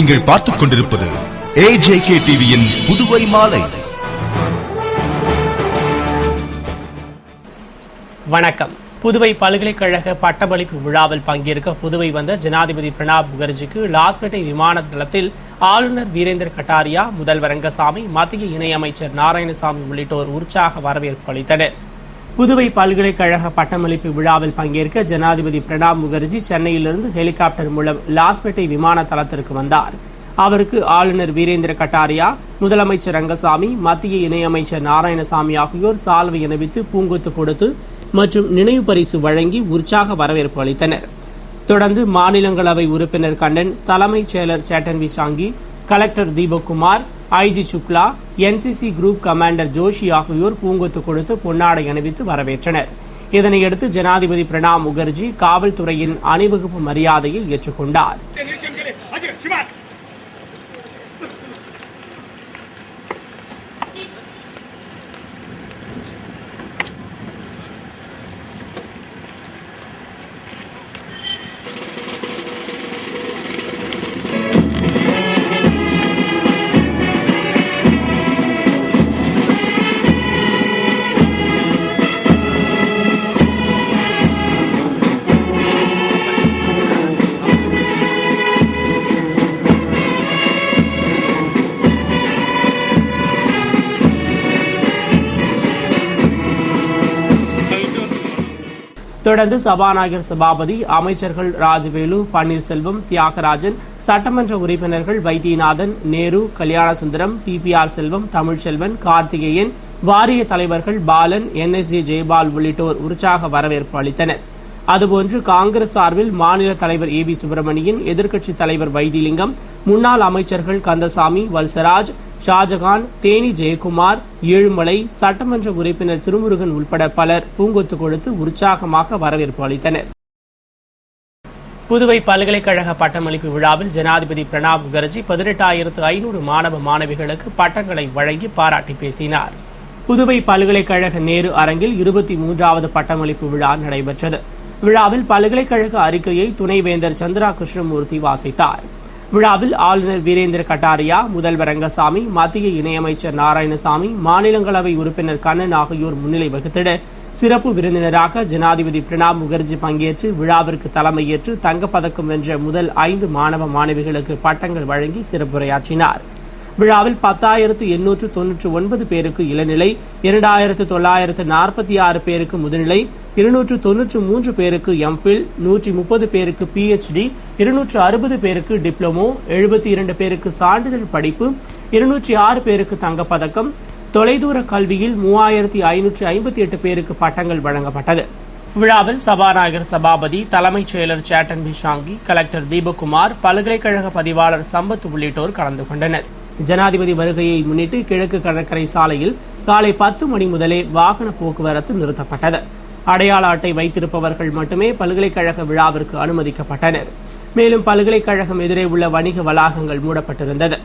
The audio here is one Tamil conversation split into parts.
நீங்கள் பார்த்துக் கொண்டிருப்பது AJK டிவியின் புதுவை மாலை. வணக்கம். புதுவை பல்கலைக்கழக பட்டமளிப்பு விழாவில் பங்கேற்க புதுவை வந்த ஜனாதிபதி பிரணாப் முகர்ஜிக்கு லாஸ்பேட்டை விமான நிலையத்தில் ஆளுநர் வீரேந்திர கட்டாரியா, முதல்வர் ரங்கசாமி, மத்திய இணையமைச்சர் நாராயணசாமி உள்ளிட்டோர் உற்சாக வரவேற்பு அளித்தனர். புதுவை பல்கலைக்கழக பட்டமளிப்பு விழாவில் பங்கேற்க ஜனாதிபதி பிரணாப் முகர்ஜி சென்னையிலிருந்து ஹெலிகாப்டர் மூலம் லாஸ்பேட்டை விமான தளத்திற்கு வந்தார். அவருக்கு ஆளுநர் வீரேந்திர கட்டாரியா, முதலமைச்சர் ரங்கசாமி, மத்திய இணையமைச்சர் நாராயணசாமி ஆகியோர் சால்வை அணிவித்து பூங்கொத்து கொடுத்து மற்றும் நினைவு பரிசு வழங்கி உற்சாக வரவேற்பு அளித்தனர். தொடர்ந்து மாநிலங்களவை உறுப்பினர் கண்ணன், தலைமைச் செயலர் Chetan Visangi, collector Deepakkumar, IG Shukla, NCC group commander Joshi ஆகியோர் பூங்கொத்து கொடுத்து பொன்னாடை அணிவித்து வரவேற்றனர். இதனையடுத்து ஜனாதிபதி பிரணாப் முகர்ஜி காவல்துறையின் அணிவகுப்பு மரியாதையை ஏற்றுக்கொண்டார். தொடர்ந்து சபாநாயகர் சபாபதி, அமைச்சர்கள் ராஜவேலு, பன்னீர்செல்வம், தியாகராஜன், சட்டமன்ற உறுப்பினர்கள் வைத்தியநாதன், நேரு, கல்யாணசுந்தரம், TPR செல்வம், தமிழ்ச்செல்வன், கார்த்திகேயன், வாரிய தலைவர்கள் பாலன், NSJ ஜெயபால் உள்ளிட்டோர் உற்சாக வரவேற்பு அளித்தனர். அதுபோன்று காங்கிரஸ் சார்பில் மாநில தலைவர் AB சுப்பிரமணியன், எதிர்க்கட்சித் தலைவர் வைத்திலிங்கம், முன்னாள் அமைச்சர்கள் கந்தசாமி, வல்சராஜ், ஷாஜகான், தேனி ஜெயக்குமார், ஏழுமலை, சட்டமன்ற உறுப்பினர் திருமுருகன் உட்பட பலர் பூங்கொத்து கொடுத்து உற்சாகமாக வரவேற்பு அளித்தனர். புதுவை பல்கலைக்கழக பட்டமளிப்பு விழாவில் ஜனாதிபதி பிரணாப் முகர்ஜி 18,500 மாணவ மாணவிகளுக்கு பட்டங்களை வழங்கி பாராட்டி பேசினார். புதுவை பல்கலைக்கழக நேரு அரங்கில் 23வது பட்டமளிப்பு விழா நடைபெற்றது. விழாவில் பல்கலைக்கழக அறிக்கையை துணைவேந்தர் சந்திரா கிருஷ்ணமூர்த்தி வாசித்தார். விழாவில் ஆளுநர் வீரேந்திர கட்டாரியா, முதல்வர் ரங்கசாமி, மத்திய இணையமைச்சர் நாராயணசாமி, மாநிலங்களவை உறுப்பினர் கண்ணன் ஆகியோர் முன்னிலை வகித்திட சிறப்பு விருந்தினராக ஜனாதிபதி பிரணாப் முகர்ஜி பங்கேற்று விழாவிற்கு தலைமையேற்று தங்கப்பதக்கம் வென்ற முதல் 5 மாணவ மாணவிகளுக்கு பட்டங்கள் வழங்கி சிறப்புரையாற்றினார். விழாவில் 10,899 பேருக்கு இளநிலை, 2,946 பேருக்கு முதுநிலை, 293 பேருக்கு MPhil, 130 பேருக்கு PhD, 260 பேருக்கு டிப்ளமோ, 72 பேருக்கு சான்றிதழ் படிப்பு, 206 பேருக்கு தங்கப்பதக்கம், தொலைதூர கல்வியில் 3,558 பேருக்கு பட்டங்கள் வழங்கப்பட்டது. விழாவில் சபாநாயகர் சபாபதி, தலைமைச் செயலர் சேட்டன் பிஷாங்கி, கலெக்டர் தீபக்குமார், பல்கலைக்கழக பதிவாளர் சம்பத் உள்ளிட்டோர் கலந்து கொண்டனர். ஜனாதிபதி வருகையை முன்னிட்டு கிழக்கு கடற்கரை சாலையில் காலை 10 மணி முதலே வாகன போக்குவரத்து நிறுத்தப்பட்டது. அடையாள அட்டை வைத்திருப்பவர்கள் மட்டுமே பல்கலைக்கழக விழாவிற்கு அனுமதிக்கப்பட்டனர். மேலும் பல்கலைக்கழகம் எதிரே உள்ள வணிக வளாகங்கள் மூடப்பட்டிருந்தது.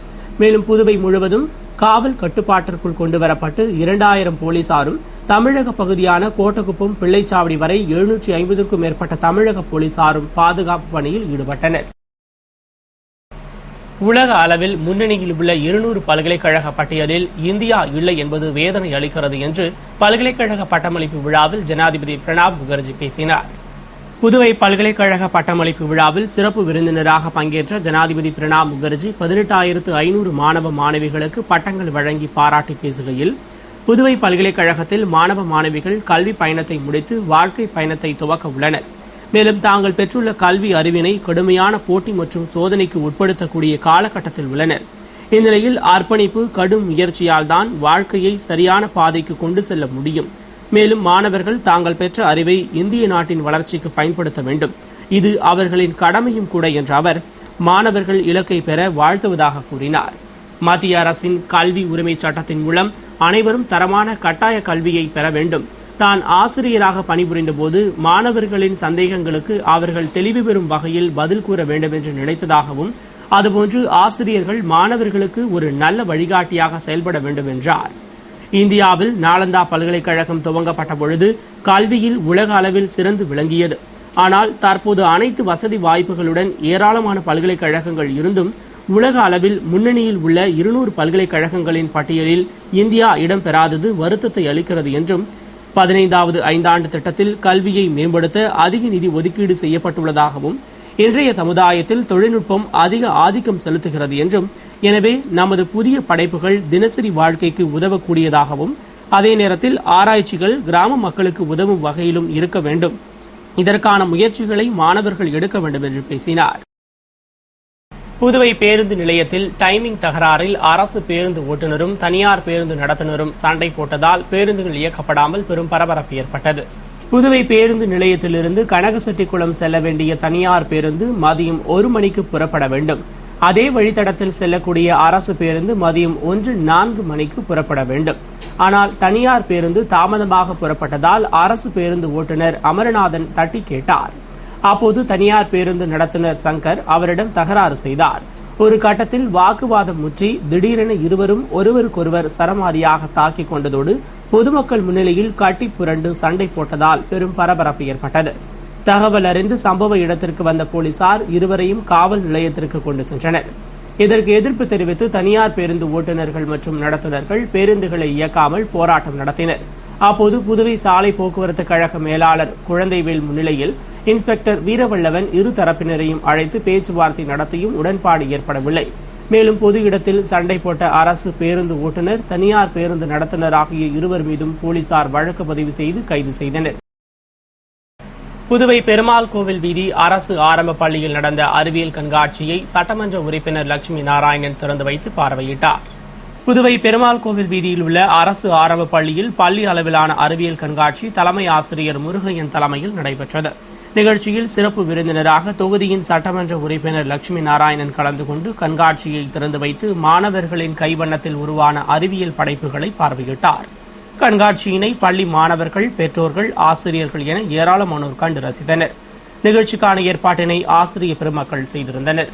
மேலும் புதுவை முழுவதும் காவல் கட்டுப்பாட்டிற்குள் கொண்டுவரப்பட்டு 2,000 போலீசாரும், தமிழக பகுதியான கோட்டகுப்பம், பிள்ளைச்சாவடி வரை 750க்கும் மேற்பட்ட தமிழக போலீசாரும் பாதுகாப்பு பணியில் ஈடுபட்டனர். உலக அளவில் முன்னணியில் உள்ள 200 பல்கலைக்கழக பட்டியலில் இந்தியா இல்லை என்பது வேதனை அளிக்கிறது என்று பல்கலைக்கழக பட்டமளிப்பு விழாவில் ஜனாதிபதி பிரணாப் முகர்ஜி பேசினார். புதுவை பல்கலைக்கழக பட்டமளிப்பு விழாவில் சிறப்பு விருந்தினராக பங்கேற்ற ஜனாதிபதி பிரணாப் முகர்ஜி 18,500 மாணவ மாணவிகளுக்கு பட்டங்கள் வழங்கி பாராட்டி பேசுகையில், புதுவை பல்கலைக்கழகத்தில் மாணவ மாணவிகள் கல்வி பயணத்தை முடித்து வாழ்க்கை பயணத்தை துவக்க உள்ளனர். மேலும் தாங்கள் பெற்றுள்ள கல்வி அறிவினை கடுமையான போட்டி மற்றும் சோதனைக்கு உட்படுத்தக்கூடிய காலகட்டத்தில் உள்ளனர். இந்நிலையில் அர்ப்பணிப்பு, கடும் முயற்சியால் தான் வாழ்க்கையை சரியான பாதைக்கு கொண்டு செல்ல முடியும். மேலும் மாணவர்கள் தாங்கள் பெற்ற அறிவை இந்திய நாட்டின் வளர்ச்சிக்கு பயன்படுத்த வேண்டும். இது அவர்களின் கடமையும் கூட என்ற அவர் மாணவர்கள் இலக்கை பெற வாழ்த்துவதாக கூறினார். மத்திய அரசின் கல்வி உரிமை சட்டத்தின் மூலம் அனைவரும் தரமான கட்டாய கல்வியை பெற வேண்டும். தான் ஆசிரியராக பணிபுரிந்த போது மாணவர்களின் சந்தேகங்களுக்கு அவர்கள் தெளிவு பெறும் வகையில் பதில் கூற வேண்டும் என்று நினைத்ததாகவும், அதுபோன்று ஆசிரியர்கள் மாணவர்களுக்கு ஒரு நல்ல வழிகாட்டியாக செயல்பட வேண்டும் என்றார். இந்தியாவில் நாலந்தா பல்கலைக்கழகம் துவங்கப்பட்ட பொழுது கல்வியில் உலக அளவில் சிறந்து விளங்கியது. ஆனால் தற்போது அனைத்து வசதி வாய்ப்புகளுடன் ஏராளமான பல்கலைக்கழகங்கள் இருந்தும் உலக அளவில் முன்னணியில் உள்ள 200 பல்கலைக்கழகங்களின் பட்டியலில் இந்தியா இடம்பெறாதது வருத்தத்தை அளிக்கிறது என்றும் 15வது ஐந்தாண்டு திட்டத்தில் கல்வியை மேம்படுத்த அதிக நிதி ஒதுக்கீடு செய்யப்பட்டுள்ளதாகவும் இன்றைய சமுதாயத்தில் தொழில்நுட்பம் அதிக ஆதிக்கம் செலுத்துகிறது என்றும் எனவே நமது புதிய படைப்புகள் தினசரி வாழ்க்கைக்கு உதவக்கூடியதாகவும் அதே நேரத்தில் ஆராய்ச்சிகள் கிராம மக்களுக்கு உதவும் வகையிலும் இருக்க வேண்டும். இதற்கான முயற்சிகளை மாணவர்கள் எடுக்க வேண்டும் என்று பேசினார். புதுவை பேருந்து நிலையத்தில் டைமிங் தகராறில் அரசு பேருந்து ஓட்டுநரும் தனியார் பேருந்து நடத்துனரும் சண்டை போட்டதால் பேருந்துகள் இயக்கப்படாமல் பெரும் பரபரப்பு ஏற்பட்டது. புதுவை பேருந்து நிலையத்திலிருந்து கனகசெட்டிக்குளம் செல்ல வேண்டிய தனியார் பேருந்து மதியம் 1 மணிக்கு புறப்பட வேண்டும். அதே வழித்தடத்தில் செல்லக்கூடிய அரசு பேருந்து மதியம் 1:04 மணிக்கு புறப்பட வேண்டும். ஆனால் தனியார் பேருந்து தாமதமாக புறப்பட்டதால் அரசு பேருந்து ஓட்டுநர் அமரநாதன் தட்டி கேட்டார். அப்போது தனியார் பேருந்து நடத்துனர் சங்கர் அவரிடம் தகராறு செய்தார். ஒரு கட்டத்தில் வாக்குவாதம் முற்றி திடீரென இருவரும் ஒருவருக்கொருவர் சரமாரியாக தாக்கிக் கொண்டதோடு பொதுமக்கள் முன்னிலையில் கட்டி புரண்டு சண்டை போட்டதால் பெரும் பரபரப்பு ஏற்பட்டது. தகவல் அறிந்து சம்பவ இடத்திற்கு வந்த போலீசார் இருவரையும் காவல் நிலையத்திற்கு கொண்டு சென்றனர். இதற்கு எதிர்ப்பு தெரிவித்து தனியார் பேருந்து ஓட்டுநர்கள் மற்றும் நடத்துனர்கள் பேருந்துகளை இயக்காமல் போராட்டம் நடத்தினர். அப்போது புதுவை சாலை போக்குவரத்து கழக மேலாளர் குழந்தைவேல் முன்னிலையில் இன்ஸ்பெக்டர் வீரவல்லவன் இரு தரப்பினரையும் அழைத்து பேச்சுவார்த்தை நடத்தியும் உடன்பாடு ஏற்படவில்லை. மேலும் பொது இடத்தில் சண்டை போட்ட அரசு பேருந்து ஓட்டுநர் தனியார் பேருந்து நடத்துனர் ஆகிய இருவர் மீதும் போலீசார் வழக்கு பதிவு செய்து கைது செய்தனர். புதுவை பெருமாள் கோவில் வீதி அரசு ஆரம்ப பள்ளியில் நடந்த அறிவியல் கண்காட்சியை சட்டமன்ற உறுப்பினர் லட்சுமி நாராயணன் திறந்து வைத்து பார்வையிட்டார். புதுவை பெருமாள் கோவில் வீதியில் உள்ள அரசு ஆரம்ப பள்ளியில் பள்ளி அளவிலான அறிவியல் கண்காட்சி தலைமை ஆசிரியர் முருகையன் தலைமையில் நடைபெற்றது. நிகழ்ச்சியில் சிறப்பு விருந்தினராக தொகுதியின் சட்டமன்ற உறுப்பினர் லட்சுமி நாராயணன் கலந்து கொண்டு கண்காட்சியை திறந்து வைத்து மாணவர்களின் கைவண்ணத்தில் உருவான அறிவியல் படைப்புகளை பார்வையிட்டார். கண்காட்சியினை பள்ளி மாணவர்கள், பெற்றோர்கள், ஆசிரியர்கள் என ஏராளமானோர் கண்டு ரசித்தனர். நிகழ்ச்சிக்கான ஏற்பாட்டினை ஆசிரிய பெருமக்கள் செய்திருந்தனர்.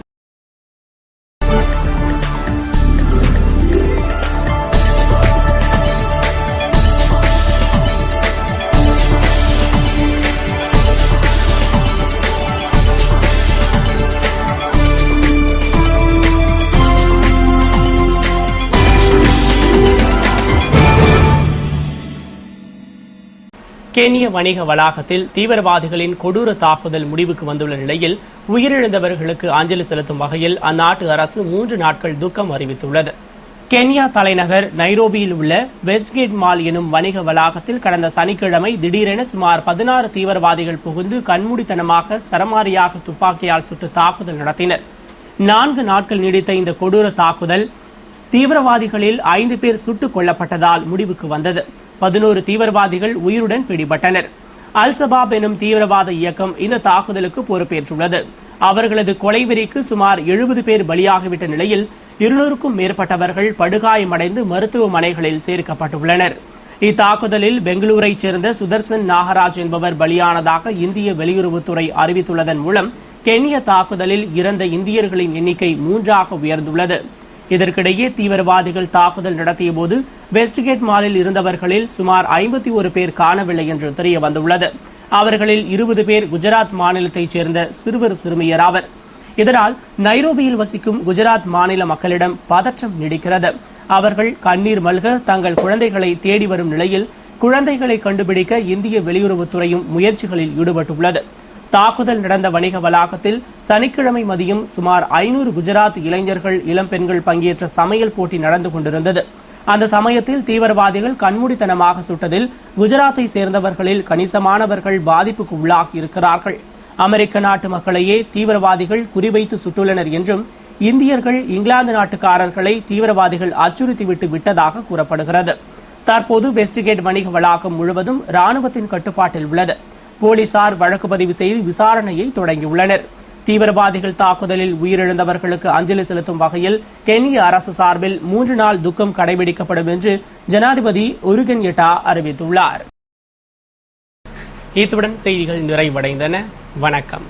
கென்ய வணிக வளாகத்தில் தீவிரவாதிகளின் கொடூர தாக்குதல் முடிவுக்கு வந்துள்ள நிலையில் உயிரிழந்தவர்களுக்கு அஞ்சலி செலுத்தும் வகையில் அந்நாட்டு அரசு 3 நாட்கள் துக்கம் அறிவித்துள்ளது. கென்யா தலைநகர் நைரோபியில் உள்ள வெஸ்ட்கேட் மால் எனும் வணிக வளாகத்தில் கடந்த சனிக்கிழமை திடீரென சுமார் 16 தீவிரவாதிகள் புகுந்து கண்மூடித்தனமாக சரமாரியாக துப்பாக்கியால் சுட்டு தாக்குதல் நடத்தினர். 4 நாட்கள் நீடித்த இந்த கொடூர தாக்குதல் தீவிரவாதிகளில் 5 பேர் சுட்டுக் கொல்லப்பட்டதால் முடிவுக்கு வந்தது. 11 தீவிரவாதிகள் உயிருடன் பிடிபட்டனர். அல் சபாப் எனும் தீவிரவாத இயக்கம் இந்த தாக்குதலுக்கு பொறுப்பேற்றுள்ளது. அவர்களது கொலைவெறிக்கு சுமார் 70 பேர் பலியாகிவிட்ட நிலையில் 200க்கும் மேற்பட்டவர்கள் படுகாயமடைந்து மருத்துவமனைகளில் சேர்க்கப்பட்டுள்ளனர். இத்தாக்குதலில் பெங்களூரைச் சேர்ந்த சுதர்சன் நாகராஜ் என்பவர் பலியானதாக இந்திய வெளியுறவுத்துறை அறிவித்துள்ளதன் மூலம் கென்ய தாக்குதலில் இறந்த இந்தியர்களின் எண்ணிக்கை 3ஆக உயர்ந்துள்ளது. இதற்கிடையே தீவிரவாதிகள் தாக்குதல் நடத்தியபோது வெஸ்ட்கேட் மாலில் இருந்தவர்களில் சுமார் 51 பேர் காணவில்லை என்று தெரிய வந்துள்ளது. அவர்களில் 20 பேர் குஜராத் மாநிலத்தைச் சேர்ந்த சிறுவர் சிறுமியர் ஆவர். இதனால் நைரோபியில் வசிக்கும் குஜராத் மாநில மக்களிடம் பதற்றம் நீடிக்கிறது. அவர்கள் கண்ணீர் மல்க தங்கள் குழந்தைகளை தேடி வரும் நிலையில் குழந்தைகளை கண்டுபிடிக்க இந்திய வெளியுறவுத்துறையும் முயற்சிகளில் ஈடுபட்டுள்ளது. தாக்குதல் நடந்த வணிக வளாகத்தில் சனிக்கிழமை மதியம் சுமார் 500 குஜராத் இளைஞர்கள், இளம்பெண்கள் பங்கேற்ற சமையல் போட்டி நடந்து கொண்டிருந்தது. அந்த சமயத்தில் தீவிரவாதிகள் கண்மூடித்தனமாக சுட்டதில் குஜராத்தை சேர்ந்தவர்களில் கணிசமானவர்கள் பாதிப்புக்கு உள்ளாகி இருக்கிறார்கள். அமெரிக்க நாட்டு மக்களையே தீவிரவாதிகள் குறிவைத்து சுட்டுள்ளனர் என்றும் இந்தியர்கள், இங்கிலாந்து நாட்டுக்காரர்களை தீவிரவாதிகள் அச்சுறுத்திவிட்டு விட்டதாக கூறப்படுகிறது. தற்போது வெஸ்ட்கேட் வணிக வளாகம் முழுவதும் ராணுவத்தின் கட்டுப்பாட்டில் உள்ளது. போலீசார் வழக்கு பதிவு செய்து விசாரணையை தொடங்கியுள்ளனர். தீவிரவாதிகள் தாக்குதலில் உயிரிழந்தவர்களுக்கு அஞ்சலி செலுத்தும் வகையில் கென்ய அரசு சார்பில் 3 நாள் துக்கம் கடைபிடிக்கப்படும் என்று ஜனாதிபதி உரு கென்யாட்டா அறிவித்துள்ளார். இத்துடன் செய்திகள் நிறைவடைந்தன. வணக்கம்.